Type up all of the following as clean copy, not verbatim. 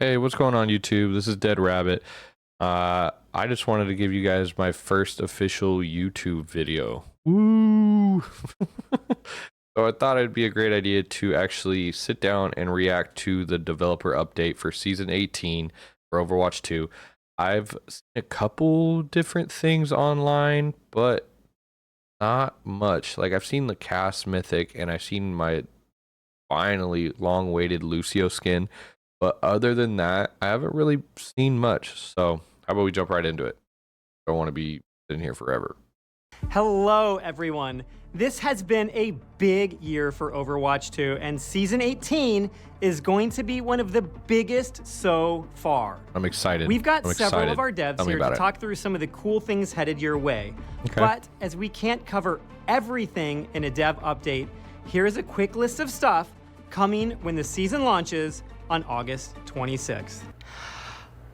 Hey, what's going on YouTube? This is DeadRabbit. I just wanted to give you guys my first official YouTube video. Woo! So I thought it'd be a great idea to actually sit down and react to the developer update for Season 18 for Overwatch 2. I've seen a couple different things online, but not much. Like, I've seen the cast mythic, and I've seen my finally long-awaited Lucio skin. But other than that, I haven't really seen much. So how about we jump right into it? I don't want to be sitting here forever. Hello, everyone. This has been a big year for Overwatch 2, and Season 18 is going to be one of the biggest so far. I'm excited. We've got several of our devs here to talk through some of the cool things headed your way. Okay. But as we can't cover everything in a dev update, here's a quick list of stuff coming when the season launches on August 26th.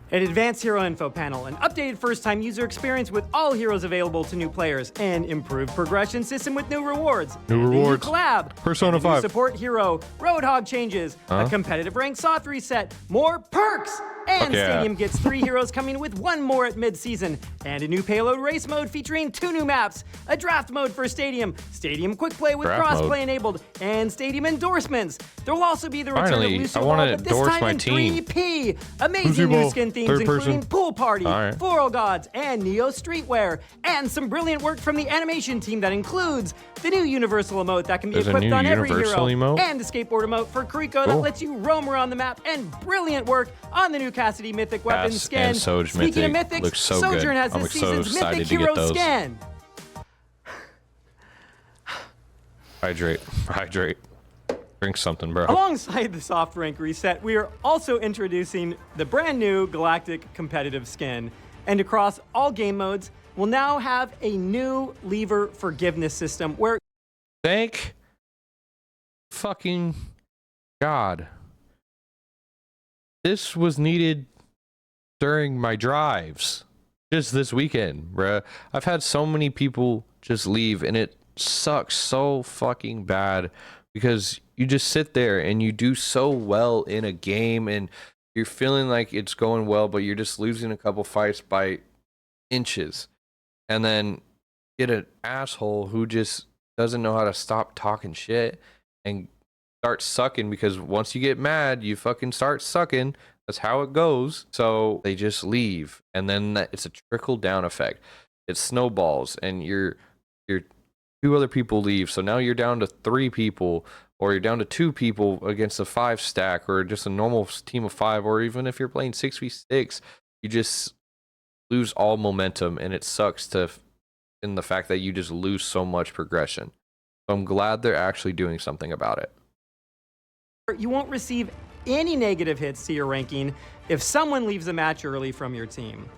An advanced hero info panel, an updated first-time user experience with all heroes available to new players, an improved progression system with new rewards, a new collab, Persona 5, new support hero, Roadhog changes, a competitive rank soft reset, more perks, and Stadium gets 3 heroes coming with 1 more at mid-season, and a new payload race mode featuring 2 new maps, a draft mode for Stadium, Stadium quick play with crossplay enabled, and Stadium endorsements. There will also be the return of Lucio Ball, but this time in 3P. Amazing new skin themes including Pool Party, Floral Gods, and Neo Streetwear, and some brilliant work from the animation team that includes the new Universal emote that can be equipped on every hero, and the skateboard emote for Kuriko that lets you roam around the map, and brilliant work on the new Cassidy Mythic weapon skin. Speaking of Mythics, Sojourn has this season's Mythic Hero skin. Hydrate. Drink something, bro. Alongside the soft rank reset, we are also introducing the brand new Galactic competitive skin. And across all game modes, we'll now have a new lever forgiveness system where... Thank fucking God. This was needed during my drives just this weekend, bruh. I've had so many people just leave, and it sucks so fucking bad because you just sit there and you do so well in a game and you're feeling like it's going well, but you're just losing a couple fights by inches, and then get an asshole who just doesn't know how to stop talking shit and start sucking, because once you get mad, you fucking start sucking. That's how it goes. So they just leave, and then it's a trickle down effect. It snowballs, and your 2 other people leave. So now you're down to 3 people, or you're down to 2 people against a 5 stack, or just a normal team of 5, or even if you're playing 6v6, you just lose all momentum, and it sucks in the fact that you just lose so much progression. So I'm glad they're actually doing something about it. You won't receive any negative hits to your ranking if someone leaves a match early from your team.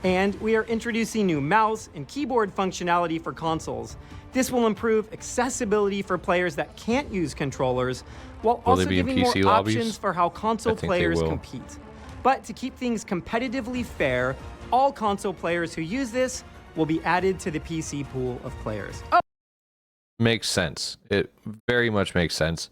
And we are introducing new mouse and keyboard functionality for consoles. This will improve accessibility for players that can't use controllers, while also giving more options for how console players compete. But to keep things competitively fair, all console players who use this will be added to the PC pool of players. Makes sense. It very much makes sense.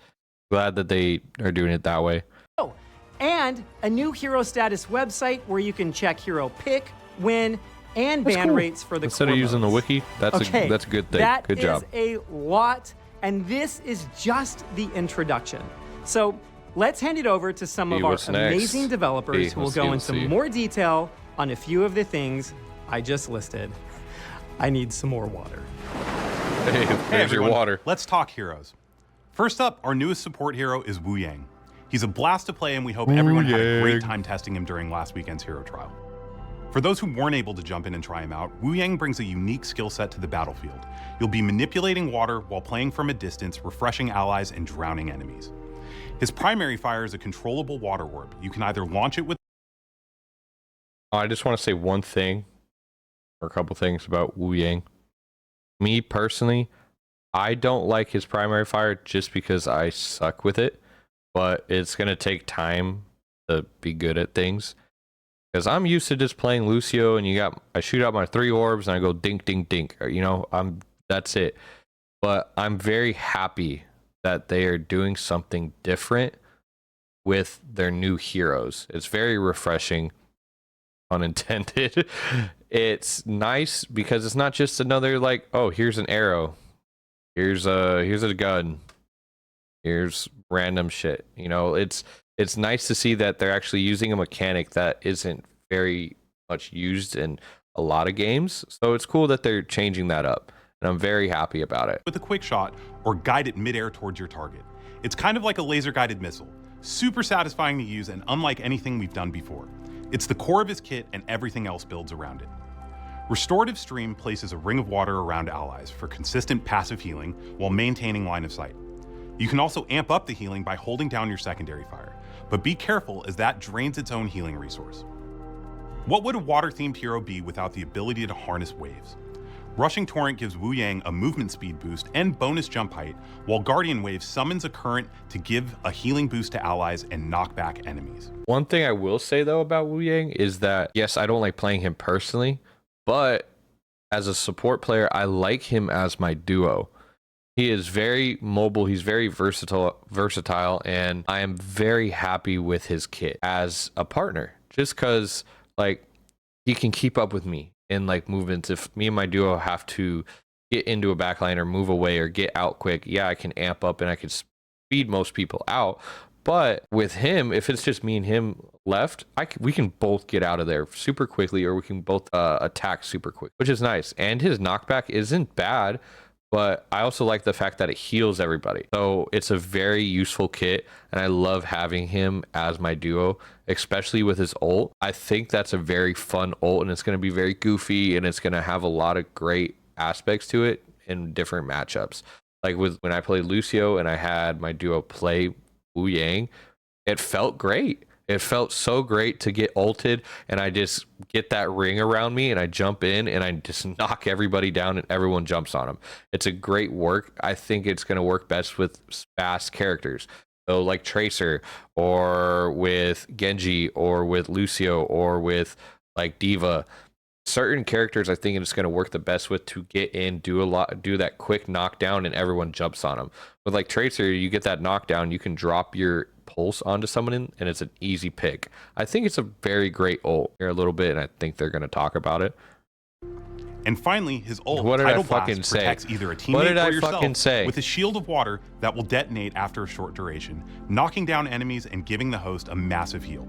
Glad that they are doing it that way. Oh, and a new hero status website where you can check hero pick, win, and ban rates for the instead of using the wiki. That's a good thing. Good job. That is a lot, and this is just the introduction. So let's hand it over to some of our amazing developers who will go into more detail on a few of the things I just listed. I need some more water. Hey, there's your water. Let's talk heroes. First up, our newest support hero is Wu Yang. He's a blast to play, and we hope everyone had a great time testing him during last weekend's hero trial. For those who weren't able to jump in and try him out, Wu Yang brings a unique skill set to the battlefield. You'll be manipulating water while playing from a distance, refreshing allies and drowning enemies. His primary fire is a controllable water orb. You can either launch it with... I just want to say one thing, or a couple things about Wu Yang. Me personally, I don't like his primary fire just because I suck with it, but it's going to take time to be good at things. Because I'm used to just playing Lucio, and I shoot out my 3 orbs and I go dink, dink, dink. You know, that's it. But I'm very happy that they are doing something different with their new heroes. It's very refreshing, unintended. It's nice because it's not just another like, oh, here's an arrow, here's a gun, here's random shit. You know, it's nice to see that they're actually using a mechanic that isn't very much used in a lot of games. So it's cool that they're changing that up, and I'm very happy about it. With a quick shot or guide it midair towards your target. It's kind of like a laser guided missile. Super satisfying to use and unlike anything we've done before. It's the core of his kit and everything else builds around it. Restorative Stream places a ring of water around allies for consistent passive healing while maintaining line of sight. You can also amp up the healing by holding down your secondary fire, but be careful as that drains its own healing resource. What would a water-themed hero be without the ability to harness waves? Rushing Torrent gives Wu Yang a movement speed boost and bonus jump height, while Guardian Wave summons a current to give a healing boost to allies and knock back enemies. One thing I will say though about Wu Yang is that, yes, I don't like playing him personally, but as a support player, I like him as my duo. He is very mobile, he's very versatile, and I am very happy with his kit as a partner. Just because, like, he can keep up with me in like movements. If me and my duo have to get into a backline or move away or get out quick, yeah, I can amp up and I can speed most people out. But with him, if it's just me and him left, we can both get out of there super quickly, or we can both attack super quick, which is nice. And his knockback isn't bad, but I also like the fact that it heals everybody. So it's a very useful kit, and I love having him as my duo, especially with his ult. I think that's a very fun ult, and it's going to be very goofy, and it's going to have a lot of great aspects to it in different matchups. Like when I played Lucio and I had my duo play Wu Yang, it felt great. It felt so great to get ulted and I just get that ring around me and I jump in and I just knock everybody down and everyone jumps on him. It's a great work. I think it's going to work best with fast characters. So like Tracer, or with Genji, or with Lucio, or with like Diva. Certain characters I think it's going to work the best with to get in, do that quick knockdown and everyone jumps on them. With like Tracer, you get that knockdown, you can drop your pulse onto someone and it's an easy pick. I think it's a very great ult here a little bit, and I think they're going to talk about it. And finally, his ult, what did Tidal I fucking Blast, say? protects either a teammate What did or I yourself fucking say? with a shield of water that will detonate after a short duration, knocking down enemies and giving the host a massive heal.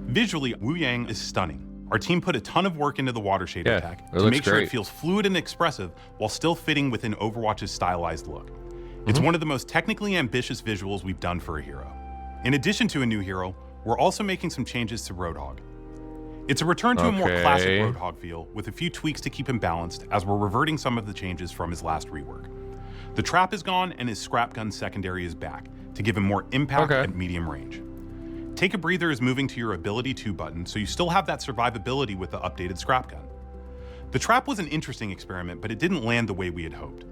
Visually, Wu Yang is stunning. Our team put a ton of work into the water shader tech to make sure it feels fluid and expressive while still fitting within Overwatch's stylized look. It's one of the most technically ambitious visuals we've done for a hero. In addition to a new hero, we're also making some changes to Roadhog. It's a return to a more classic Roadhog feel, with a few tweaks to keep him balanced as we're reverting some of the changes from his last rework. The trap is gone and his scrap gun secondary is back to give him more impact at medium range. Take a Breather is moving to your Ability 2 button, so you still have that survivability with the updated scrap gun. The trap was an interesting experiment, but it didn't land the way we had hoped.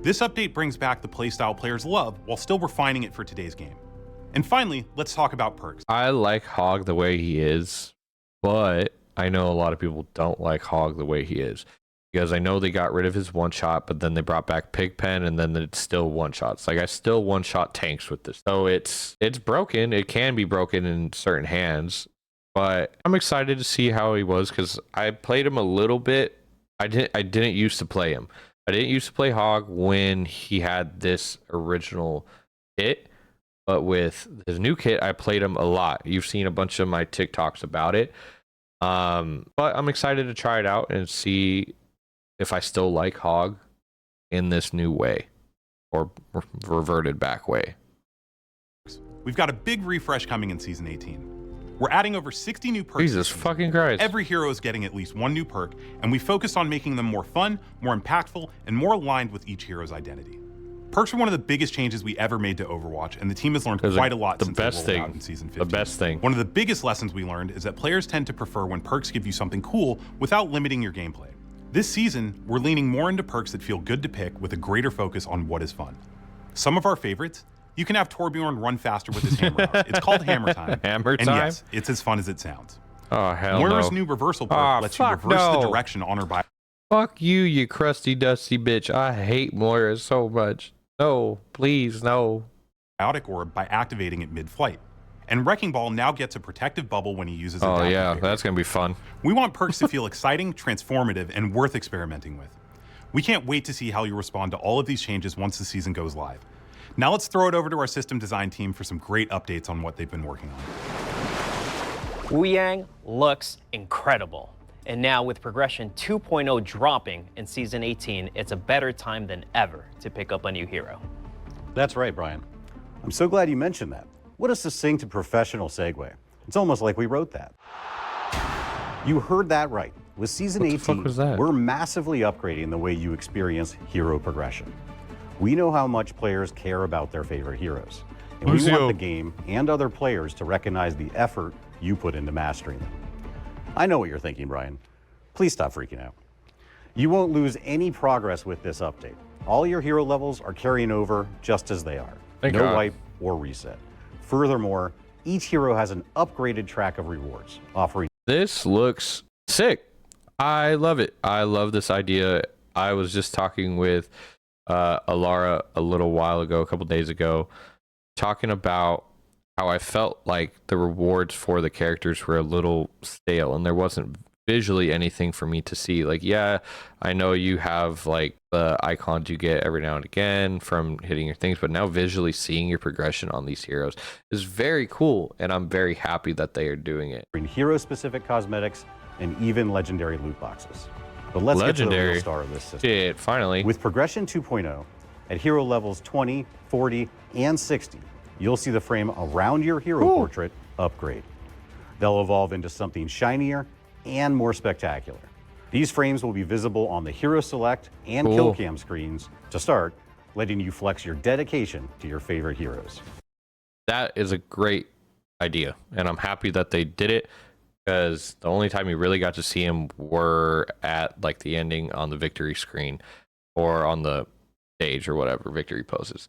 This update brings back the playstyle players love while still refining it for today's game. And finally, let's talk about perks. I like Hog the way he is, but I know a lot of people don't like Hog the way he is. Because I know they got rid of his one shot, but then they brought back Pigpen, and then it's still one shots. Like I still one shot tanks with this. So it's broken. It can be broken in certain hands, but I'm excited to see how he was because I played him a little bit. I didn't used to play him. I didn't used to play Hog when he had this original kit, but with his new kit, I played him a lot. You've seen a bunch of my TikToks about it. But I'm excited to try it out and see if I still like Hog in this new way or reverted back way. We've got a big refresh coming in Season 18. We're adding over 60 new perks. Jesus fucking Christ. Every hero is getting at least one new perk, and we focused on making them more fun, more impactful, and more aligned with each hero's identity. Perks are one of the biggest changes we ever made to Overwatch, and the team has learned quite a lot since they rolled out in Season 15. The best thing. One of the biggest lessons we learned is that players tend to prefer when perks give you something cool without limiting your gameplay. This season, we're leaning more into perks that feel good to pick with a greater focus on what is fun. Some of our favorites, you can have Torbjorn run faster with his hammer arm. It's called Hammer Time. Hammer Time? And yes, it's as fun as it sounds. Oh, hell no. Moira's new reversal perk lets you reverse the direction on her by... Fuck you, you crusty, dusty bitch. I hate Moira so much. No, please, no. Biotic Orb by activating it mid-flight. And Wrecking Ball now gets a protective bubble when he uses Oh adaptive yeah, barrier. that's gonna be fun. We want perks to feel exciting, transformative, and worth experimenting with. We can't wait to see how you respond to all of these changes once the season goes live. Now let's throw it over to our system design team for some great updates on what they've been working on. Wu Yang looks incredible. And now with Progression 2.0 dropping in Season 18, it's a better time than ever to pick up a new hero. That's right, Brian. I'm so glad you mentioned that. What a succinct and professional segue. It's almost like we wrote that. You heard that right. With Season What the fuck 18, was that? we're massively upgrading the way you experience hero progression. We know how much players care about their favorite heroes. And we Lucio. want the game and other players to recognize the effort you put into mastering them. I know what you're thinking, Brian. Please stop freaking out. You won't lose any progress with this update. All your hero levels are carrying over just as they are. Thank No God. wipe or reset. Furthermore, each hero has an upgraded track of rewards, offering This looks sick. I love it. I love this idea. I was just talking with Alara a little while ago, a couple days ago, talking about how I felt like the rewards for the characters were a little stale and there wasn't visually anything for me to see. Like, yeah, I know you have like the icons you get every now and again from hitting your things, but now visually seeing your progression on these heroes is very cool, and I'm very happy that they are doing it. hero-specific cosmetics and even legendary loot boxes. But let's get to the Legendary. real star of this system. Shit, finally. With Progression 2.0, at hero levels 20, 40, and 60, you'll see the frame around your hero portrait upgrade. They'll evolve into something shinier and more spectacular. These frames will be visible on the Hero Select and Kill Cam screens to start, letting you flex your dedication to your favorite heroes. That is a great idea, and I'm happy that they did it, because the only time you really got to see him were at like the ending on the victory screen or on the stage or whatever, victory poses.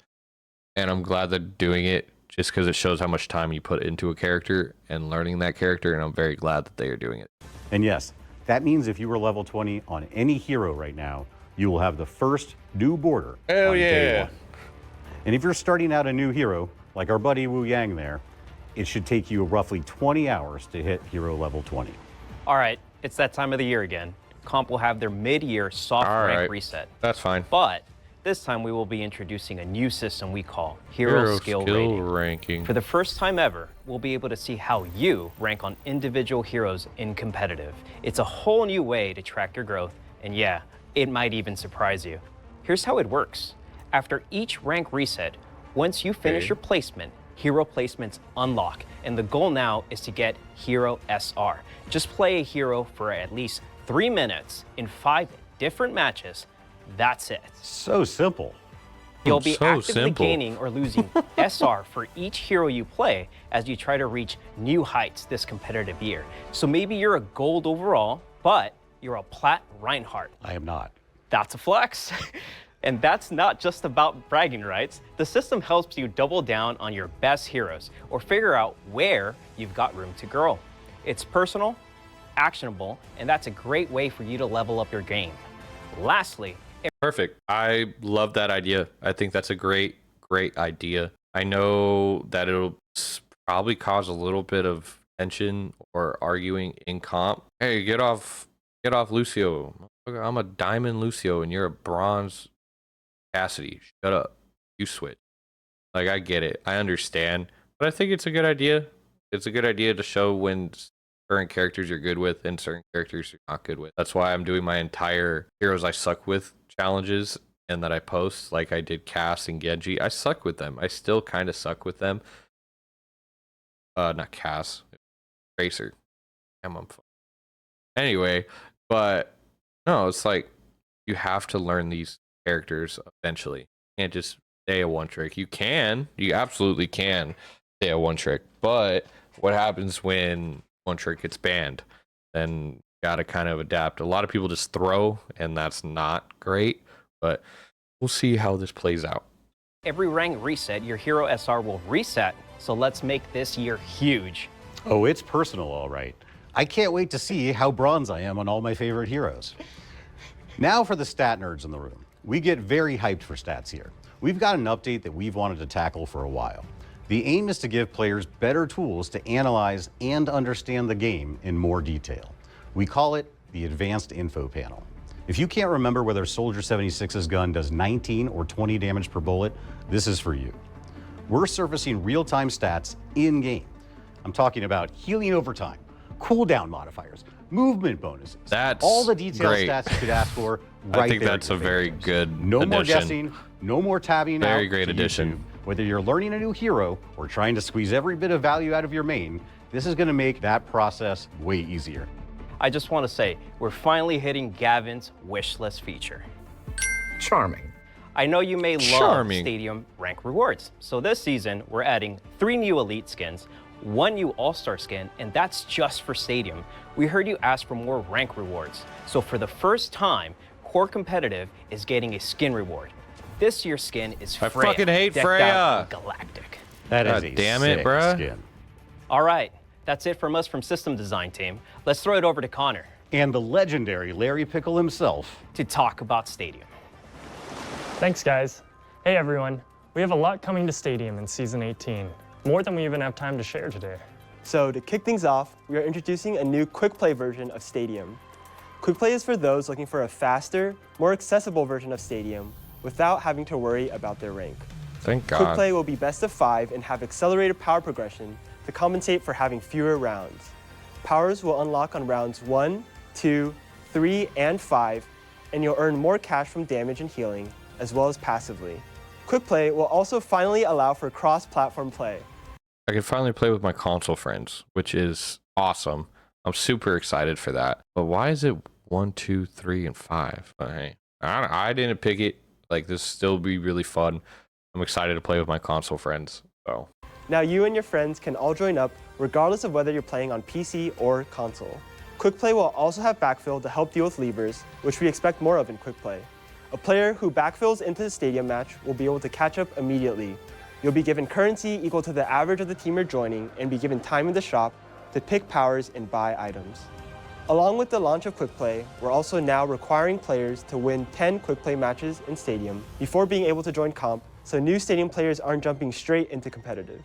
And I'm glad they're doing it just because it shows how much time you put into a character and learning that character, and I'm very glad that they are doing it. And yes, that means if you were level 20 on any hero right now, you will have the first new border Hell on day yeah. one. And if you're starting out a new hero, like our buddy Wu Yang there, it should take you roughly 20 hours to hit hero level 20. All right, it's that time of the year again. Comp will have their mid-year soft All rank right. reset. That's fine. But this time we will be introducing a new system we call Hero Skill Rating. ranking. For the first time ever, we'll be able to see how you rank on individual heroes in competitive. It's a whole new way to track your growth, and yeah, it might even surprise you. Here's how it works. After each rank reset, once you finish your placement, hero placements unlock, and the goal now is to get Hero SR. Just play a hero for at least 3 minutes in 5 different matches. That's it. So simple. You'll be So actively simple. gaining or losing SR for each hero you play as you try to reach new heights this competitive year. So maybe you're a gold overall, but you're a plat Reinhardt. I am not. That's a flex. And that's not just about bragging rights. The system helps you double down on your best heroes or figure out where you've got room to grow. It's personal, actionable, and that's a great way for you to level up your game. Lastly, Perfect. I love that idea. I think that's a great idea. I know that it'll probably cause a little bit of tension or arguing in comp. Hey, get off Lucio. I'm a diamond Lucio and you're a bronze Cassidy. Shut up. You switch. Like, I get it. I understand. But I think it's a good idea. It's a good idea to show when certain characters you're good with and certain characters you're not good with. That's why I'm doing my entire heroes I suck with challenges and that I post, like I did Cass and Genji. I suck with them. I still kind of suck with them. Not Cass. Tracer. Damn, I'm anyway, but no, it's like you have to learn these characters eventually. You can't just stay a one trick. You absolutely can stay a one trick, but what happens when one trick gets banned? Then you gotta kind of adapt. A lot of people just throw, and that's not great, but we'll see how this plays out. every rank reset, your hero SR will reset. So let's make this year huge. Oh, it's personal, all right. I can't wait to see how bronze I am on all my favorite heroes. Now for the stat nerds in the room. We get very hyped for stats here. We've got an update that we've wanted to tackle for a while. The aim is to give players better tools to analyze and understand the game in more detail. We call it the Advanced Info Panel. If you can't remember whether Soldier 76's gun does 19 or 20 damage per bullet, this is for you. We're surfacing real-time stats in-game. I'm talking about healing over time, cooldown modifiers, movement bonuses. That's all the detailed great. stats you could ask for right I think there that's at a your very fingertips. good No more addition. guessing, no more tabbing out. Very great to addition. YouTube. Whether you're learning a new hero or trying to squeeze every bit of value out of your main, this is going to make that process way easier. I just want to say, we're finally hitting Gavin's wish list feature. Charming. I know you may love Charming. Stadium rank rewards, so this season we're adding 3 new Elite skins, 1 new All-Star skin, and that's just for Stadium. We heard you ask for more rank rewards, so for the first time, Core Competitive is getting a skin reward. This year's skin is I Freya, fucking hate decked Freya. out in Galactic. That is God a damn it, sick bruh. skin. All right, that's it from us from System Design Team. Let's throw it over to Connor And the legendary Larry Pickle himself. to talk about Stadium. Thanks, guys. Hey, everyone. We have a lot coming to Stadium in Season 18, more than we even have time to share today. So to kick things off, we are introducing a new quick play version of Stadium. Quick play is for those looking for a faster, more accessible version of Stadium without having to worry about their rank. Thank Quick God. play will be best of 5 and have accelerated power progression to compensate for having fewer rounds. Powers will unlock on rounds 1, 2, 3, and 5, and you'll earn more cash from damage and healing, as well as passively. Quick play will also finally allow for cross-platform play. I can finally play with my console friends, which is awesome. I'm super excited for that. But why is it 1, 2, 3, and 5? But hey, I didn't pick it. Like, this still be really fun. I'm excited to play with my console friends. So Now you and your friends can all join up regardless of whether you're playing on PC or console. Quick play will also have backfill to help deal with levers, which we expect more of in quick play. A player who backfills into the stadium match will be able to catch up immediately. You'll be given currency equal to the average of the team you're joining and be given time in the shop to pick powers and buy items. Along with the launch of Quick Play, we're also now requiring players to win 10 Quick Play matches in Stadium before being able to join Comp, so new Stadium players aren't jumping straight into competitive.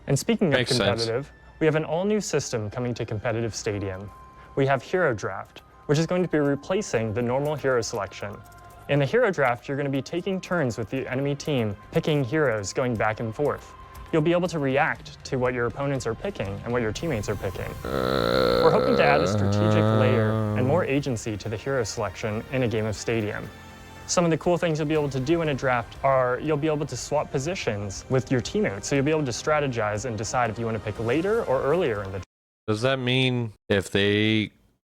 And speaking of Makes sense. competitive, we have an all-new system coming to competitive Stadium. We have Hero Draft, which is going to be replacing the normal hero selection. In the Hero Draft, you're going to be taking turns with the enemy team, picking heroes going back and forth. You'll be able to react to what your opponents are picking and what your teammates are picking. We're hoping to add a strategic layer and more agency to the hero selection in a game of Stadium. Some of the cool things you'll be able to do in a draft are you'll be able to swap positions with your teammates, so you'll be able to strategize and decide if you want to pick later or earlier in the draft. does that mean if they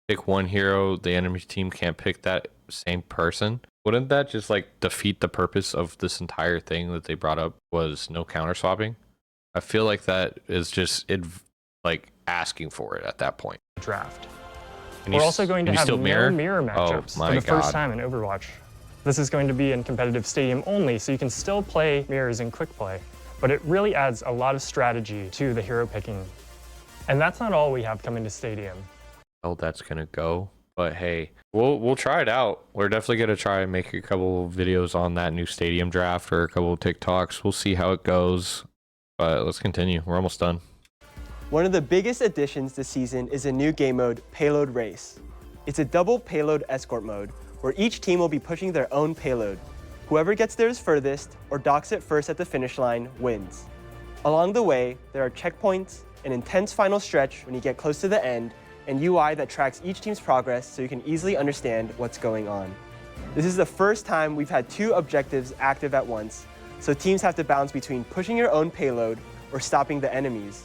pick one hero, the enemy team can't pick that same person? Wouldn't that just like defeat the purpose of this entire thing that they brought up was no counter swapping? I feel like that is just like asking for it at that point. draft. Can We're you also going to can you have still no mirror? mirror matchups Oh my for the first God. time in Overwatch. This is going to be in competitive Stadium only, so you can still play mirrors in quick play, but it really adds a lot of strategy to the hero picking. And that's not all we have coming to Stadium. How that's gonna go, but hey, we'll try it out. We're definitely gonna try and make a couple of videos on that new Stadium draft or a couple of TikToks. We'll see how it goes, but let's continue. We're almost done. One of the biggest additions this season is a new game mode, Payload Race. It's a double payload escort mode, where each team will be pushing their own payload. Whoever gets theirs furthest or docks it first at the finish line wins. Along the way, there are checkpoints, an intense final stretch when you get close to the end, and UI that tracks each team's progress so you can easily understand what's going on. This is the first time we've had 2 objectives active at once, so teams have to balance between pushing your own payload or stopping the enemies.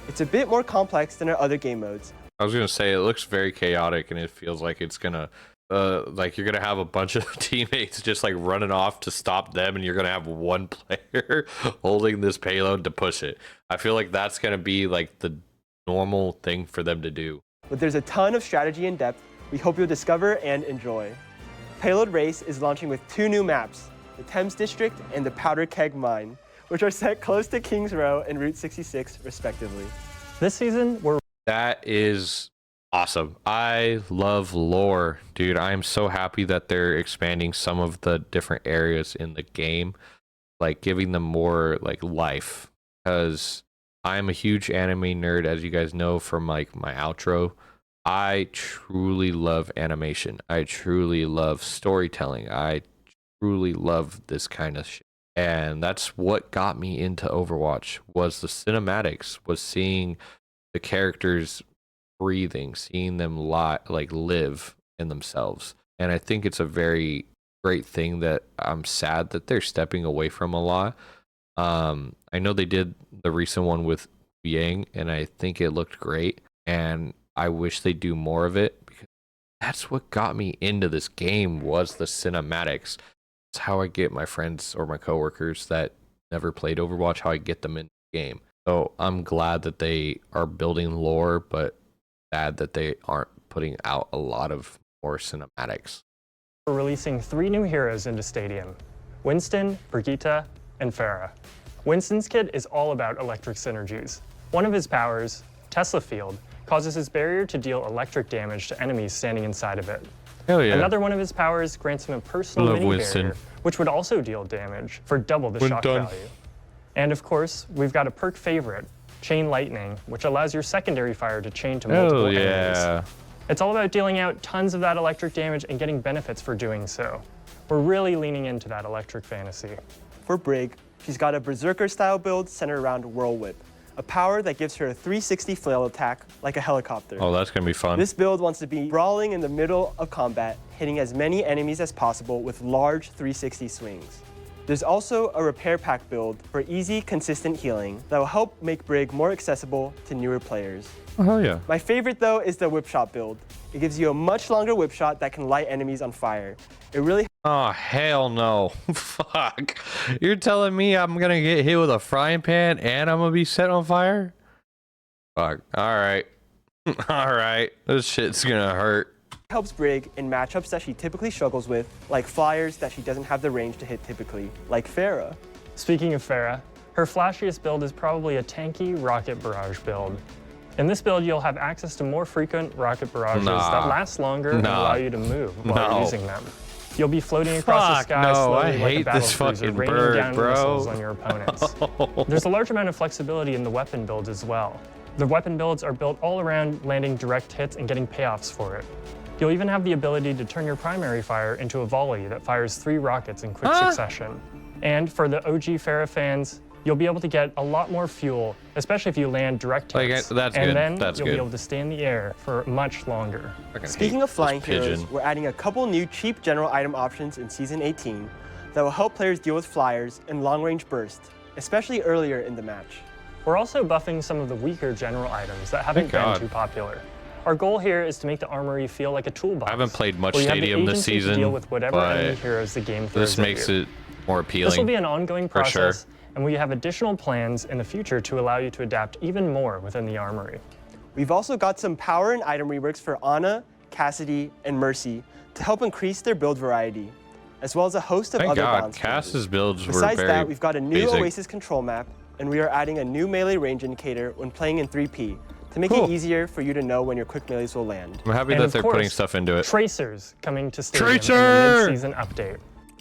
It's a bit more complex than our other game modes. I was gonna say it looks very chaotic, and it feels like it's gonna, like you're gonna have a bunch of teammates just like running off to stop them, and you're gonna have one player holding this payload to push it. I feel like that's gonna be like the normal thing for them to do. But there's a ton of strategy and depth we hope you'll discover and enjoy. Payload Race is launching with 2 new maps, the Thames District and the Powder Keg Mine, which are set close to Kings Row and Route 66, respectively. This season, we're That is awesome. I love lore, dude. I am so happy that they're expanding some of the different areas in the game, like giving them more like life. because I'm a huge anime nerd, as you guys know from like my outro. I truly love animation. I truly love storytelling. I truly love this kind of shit. And that's what got me into Overwatch was the cinematics, was seeing the characters breathing, seeing them live in themselves. And I think it's a very great thing that I'm sad that they're stepping away from a lot. I know they did the recent one with Yang, and I think it looked great. And I wish they do more of it, because that's what got me into this game was the cinematics. It's how I get my friends or my coworkers that never played Overwatch, how I get them in the game. So I'm glad that they are building lore, but sad that they aren't putting out a lot of more cinematics. We're releasing 3 new heroes into Stadium: Winston, Brigitte, and Pharah. Winston's kit is all about electric synergies. One of his powers, Tesla Field, causes his barrier to deal electric damage to enemies standing inside of it. Hell yeah. Another one of his powers grants him a personal mini barrier, which would also deal damage for double the shock value. And of course, we've got a perk favorite, Chain Lightning, which allows your secondary fire to chain to multiple enemies. It's all about dealing out tons of that electric damage and getting benefits for doing so. We're really leaning into that electric fantasy. For Brig, she's got a Berserker-style build centered around Whirl Whip, a power that gives her a 360 flail attack like a helicopter. Oh, that's gonna be fun. This build wants to be brawling in the middle of combat, hitting as many enemies as possible with large 360 swings. There's also a repair pack build for easy, consistent healing that will help make Brig more accessible to newer players. Oh, hell yeah. My favorite, though, is the whip shot build. It gives you a much longer whip shot that can light enemies on fire. It really... Oh, hell no. Fuck. You're telling me I'm gonna get hit with a frying pan and I'm gonna be set on fire? Fuck. Alright. Alright. This shit's gonna hurt. helps Brig in matchups that she typically struggles with, like flyers that she doesn't have the range to hit typically, like Pharah. Speaking of Pharah, her flashiest build is probably a tanky rocket barrage build. In this build, you'll have access to more frequent rocket barrages that last longer and allow you to move while you're using them. You'll be floating across the sky slowly like a battle cruiser, raining down missiles on your opponents. There's a large amount of flexibility in the weapon builds as well. The weapon builds are built all around landing direct hits and getting payoffs for it. You'll even have the ability to turn your primary fire into a volley that fires 3 rockets in quick succession. And for the OG Pharah fans, you'll be able to get a lot more fuel, especially if you land direct hits. And then you'll be able to stay in the air for much longer. Speaking of flying heroes, we're adding a couple new cheap general item options in Season 18 that will help players deal with flyers and long-range bursts, especially earlier in the match. We're also buffing some of the weaker general items that haven't been too popular. Our goal here is to make the armory feel like a toolbox. I haven't played much Stadium this season, to deal with whatever enemy heroes the game throws this makes it more appealing. This will be an ongoing process, and we have additional plans in the future to allow you to adapt even more within the armory. We've also got some power and item reworks for Ana, Cassidy, and Mercy to help increase their build variety, as well as a host of other balance changes. Cass's builds were Besides very that, we've got a new basic. Oasis control map, and we are adding a new melee range indicator when playing in 3P to make it easier for you to know when your quick melees will land. I'm happy that they're putting stuff into it. Tracers coming to Stadium in the mid-season update.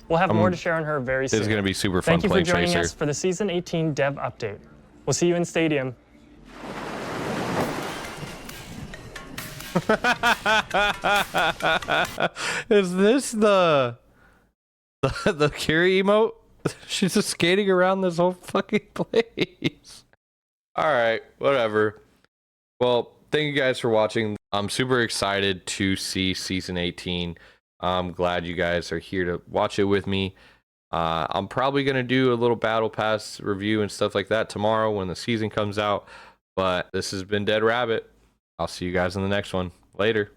We'll have more to share on her very soon. It's going to be super fun playing Tracer. Thank you for joining us for the Season 18 Dev Update. We'll see you in Stadium. Is this the Kiri emote? She's just skating around this whole fucking place. Alright, whatever. Well, thank you guys for watching. I'm super excited to see Season 18. I'm glad you guys are here to watch it with me. I'm probably going to do a little Battle Pass review and stuff like that tomorrow when the season comes out. But this has been DeadRabbit. I'll see you guys in the next one. Later.